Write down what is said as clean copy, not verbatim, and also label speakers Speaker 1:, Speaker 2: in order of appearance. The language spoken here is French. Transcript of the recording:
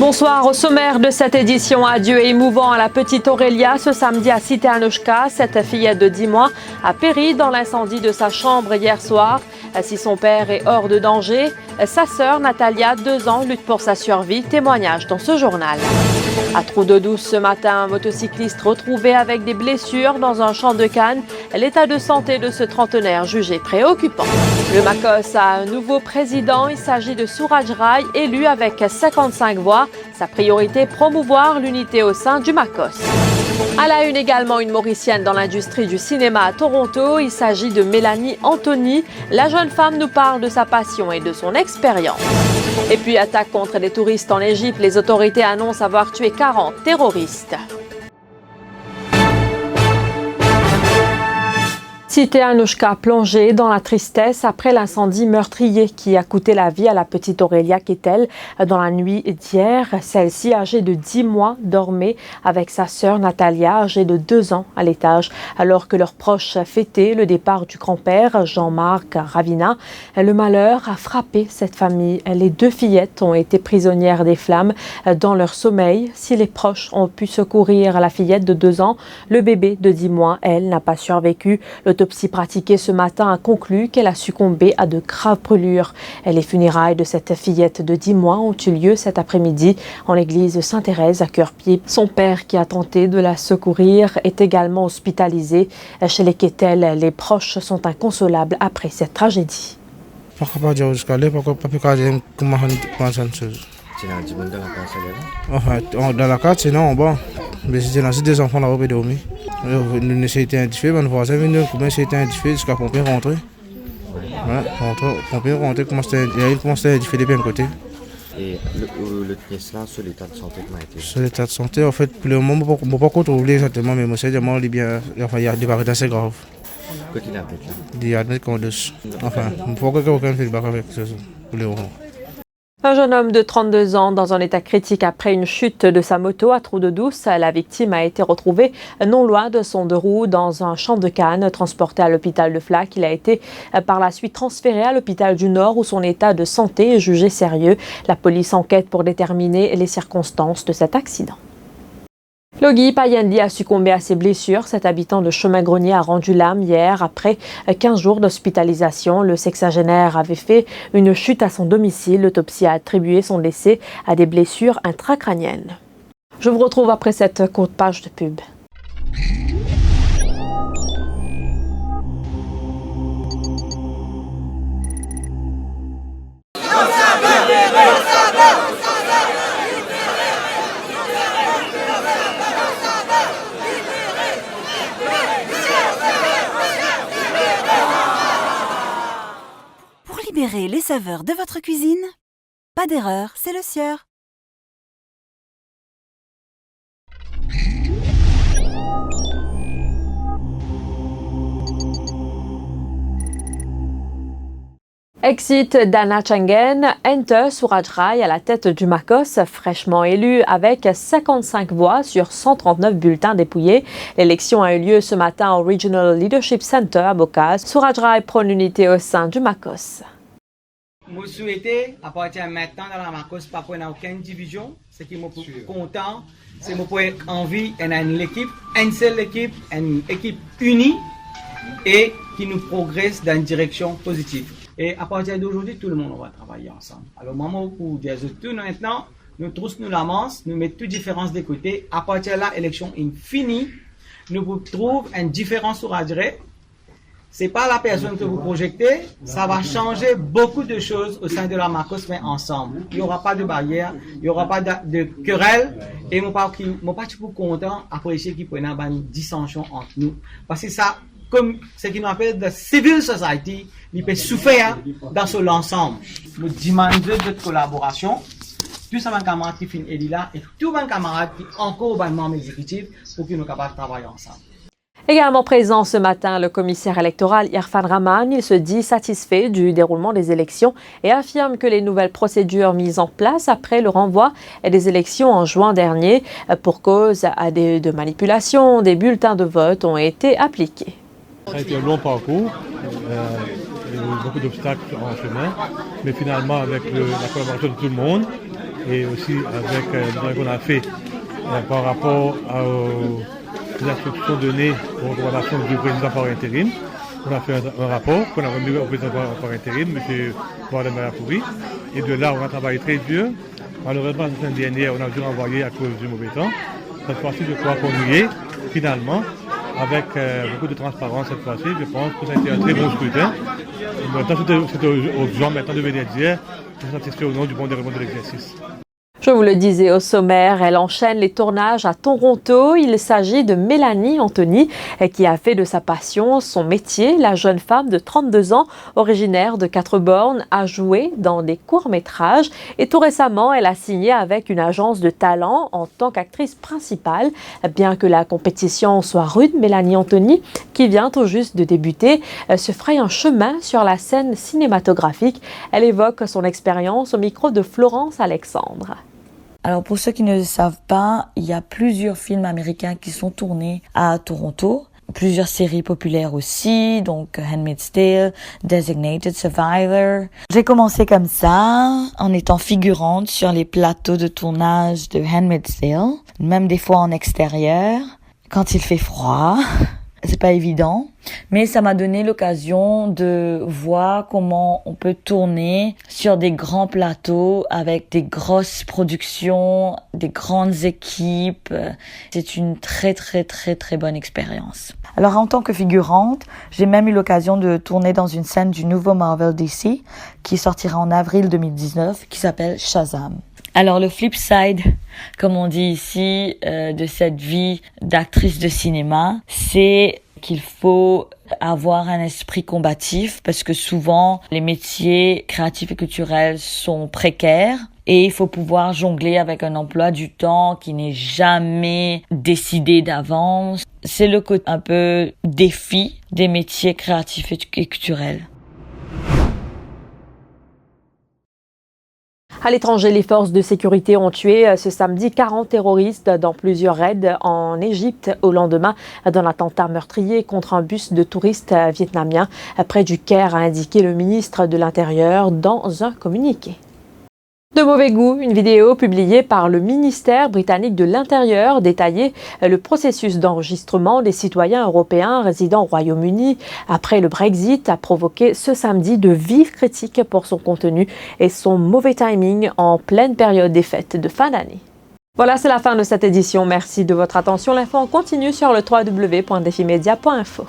Speaker 1: Bonsoir. Au sommaire de cette édition, adieu émouvant à la petite Aurélia ce samedi à Cité Anouchka. Cette fillette de 10 mois a péri dans l'incendie de sa chambre hier soir. Si son père est hors de danger, sa sœur Natalia, 2 ans, lutte pour sa survie. Témoignage dans ce journal. À Trou-de-Douce ce matin, un motocycliste retrouvé avec des blessures dans un champ de canne. L'état de santé de ce trentenaire jugé préoccupant. Le Makos a un nouveau président. Il s'agit de Suraj Rai, élu avec 55 voix. Sa priorité, promouvoir l'unité au sein du Makos. À la une également, une Mauricienne dans l'industrie du cinéma à Toronto. Il s'agit de Mélanie Anthony. La jeune femme nous parle de sa passion et de son expérience. Et puis, attaque contre des touristes en Égypte. Les autorités annoncent avoir tué 40 terroristes. Cité Anouchka plongée dans la tristesse après l'incendie meurtrier qui a coûté la vie à la petite Aurélia Kettel dans la nuit d'hier. Celle-ci, âgée de 10 mois, dormait avec sa sœur Natalia, âgée de 2 ans, à l'étage, alors que leurs proches fêtaient le départ du grand-père, Jean-Marc Ravina. Le malheur a frappé cette famille. Les 2 fillettes ont été prisonnières des flammes dans leur sommeil. Si les proches ont pu secourir la fillette de 2 ans, le bébé de 10 mois, elle, n'a pas survécu. L'autopsie pratiquée ce matin a conclu qu'elle a succombé à de graves brûlures. Les funérailles de cette fillette de 10 mois ont eu lieu cet après-midi en l'église Sainte-Thérèse à Cœur-Pied. Son père, qui a tenté de la secourir, est également hospitalisé. Chez les Kettel, les proches sont inconsolables après cette tragédie.
Speaker 2: Dans la carte, sinon, bon, mais c'était lancé des enfants là-haut et dormi. Nous s'était indiffé, mon voisin venu, comment c'était indiffé jusqu'à pompier rentrer. Voilà, pompier rentrer, comment c'était indiffé de bien côté.
Speaker 3: Et le test là, sur l'état de santé, comment était?
Speaker 2: Sur l'état de santé, en fait, pour le moment, on ne peut pas contrôler exactement, mais moi, c'est vraiment bien, enfin, il y a des barrières assez graves.
Speaker 3: Qu'est-ce qu'il a fait là?
Speaker 2: Il y a des conditions. Enfin, il ne faut pas aucun feedback avec ça, pour les enfants.
Speaker 1: Un jeune homme de 32 ans dans un état critique après une chute de sa moto à Trou-de-Douce. La victime a été retrouvée non loin de son 2 roues dans un champ de canne. Transporté à l'hôpital de Flac, il a été par la suite transféré à l'hôpital du Nord où son état de santé est jugé sérieux. La police enquête pour déterminer les circonstances de cet accident. Logi Payendi a succombé à ses blessures. Cet habitant de Chemin-Grenier a rendu l'âme hier après 15 jours d'hospitalisation. Le sexagénaire avait fait une chute à son domicile. L'autopsie a attribué son décès à des blessures intracrâniennes. Je vous retrouve après cette courte page de pub.
Speaker 4: Libérez les saveurs de votre cuisine? Pas d'erreur, c'est le Sieur.
Speaker 1: Exit d'Anna Changen, enter Suraj Rai à la tête du Makos, fraîchement élu avec 55 voix sur 139 bulletins dépouillés. L'élection a eu lieu ce matin au Regional Leadership Center à Bokaz. Suraj Rai prône l'unité au sein du Makos.
Speaker 5: Je souhaitais, à partir de maintenant, dans la Makos, pas qu'on a aucune division. Ce qui me content, c'est que pour envie d'une équipe, une seule équipe, une équipe unie et qui nous progresse dans une direction positive. Et à partir d'aujourd'hui, tout le monde va travailler ensemble. Alors, au moment où tout maintenant, nous tous nous l'amassons, nous mettons toutes différences de côté. À partir de là, l'élection est finie. Nous trouvons une différence sur la durée. C'est pas la personne que vous projetez, ça va changer beaucoup de choses au sein de la Makos, mais ensemble. Il n'y aura pas de barrière, il n'y aura pas de querelle, et mon pas tout content apprécier qu'il y ait une dissension entre nous. Parce que ça, comme ce qu'on appelle la civil society, il peut souffrir dans son ensemble. Nous demandons de collaboration. Tous mes camarades qui finissent là, et tous mes camarades qui encore au membre exécutif pour qu'ils nous capables de travailler ensemble.
Speaker 1: Également présent ce matin, le commissaire électoral Irfan Rahman. Il se dit satisfait du déroulement des élections et affirme que les nouvelles procédures mises en place après le renvoi des élections en juin dernier pour cause de manipulation des bulletins de vote ont été appliquées.
Speaker 6: Ça a été un long parcours, il y a eu beaucoup d'obstacles en chemin, mais finalement avec la collaboration de tout le monde, et aussi avec ce qu'on a fait par rapport aux instructions données aux recommandations du président par intérim. On a fait un rapport qu'on a remis au président par intérim, M. Waldemar Pourri. Et de là, on a travaillé très dur. Malheureusement, la semaine dernière, on a dû renvoyer à cause du mauvais temps. Cette fois-ci, je crois qu'on y est, finalement, avec beaucoup de transparence cette fois-ci. Je pense que ça a été un très bon scrutin. Maintenant, c'est aux gens maintenant de venir dire qu'ils sont satisfaits ou non du bon déroulement de l'exercice.
Speaker 1: Je vous le disais au sommaire, elle enchaîne les tournages à Toronto. Il s'agit de Mélanie Anthony qui a fait de sa passion son métier. La jeune femme de 32 ans, originaire de Quatre-Bornes, a joué dans des courts-métrages et tout récemment, elle a signé avec une agence de talent en tant qu'actrice principale. Bien que la compétition soit rude, Mélanie Anthony, qui vient tout juste de débuter, se fraye un chemin sur la scène cinématographique. Elle évoque son expérience au micro de Florence Alexandre.
Speaker 7: Alors pour ceux qui ne le savent pas, il y a plusieurs films américains qui sont tournés à Toronto. Plusieurs séries populaires aussi, donc Handmaid's Tale, Designated Survivor. J'ai commencé comme ça, en étant figurante sur les plateaux de tournage de Handmaid's Tale, même des fois en extérieur, quand il fait froid. C'est pas évident, mais ça m'a donné l'occasion de voir comment on peut tourner sur des grands plateaux avec des grosses productions, des grandes équipes. C'est une très bonne expérience. Alors en tant que figurante, j'ai même eu l'occasion de tourner dans une scène du nouveau Marvel DC qui sortira en avril 2019 qui s'appelle Shazam. Alors le flip side, comme on dit ici, de cette vie d'actrice de cinéma, c'est qu'il faut avoir un esprit combatif parce que souvent les métiers créatifs et culturels sont précaires et il faut pouvoir jongler avec un emploi du temps qui n'est jamais décidé d'avance. C'est le côté un peu défi des métiers créatifs et culturels.
Speaker 1: À l'étranger, les forces de sécurité ont tué ce samedi 40 terroristes dans plusieurs raids en Égypte au lendemain d'un attentat meurtrier contre un bus de touristes vietnamiens près du Caire, a indiqué le ministre de l'Intérieur dans un communiqué. De mauvais goût, une vidéo publiée par le ministère britannique de l'Intérieur détaillait le processus d'enregistrement des citoyens européens résidant au Royaume-Uni après le Brexit a provoqué ce samedi de vives critiques pour son contenu et son mauvais timing en pleine période des fêtes de fin d'année. Voilà, c'est la fin de cette édition. Merci de votre attention. L'info continue sur le www.defimedia.info.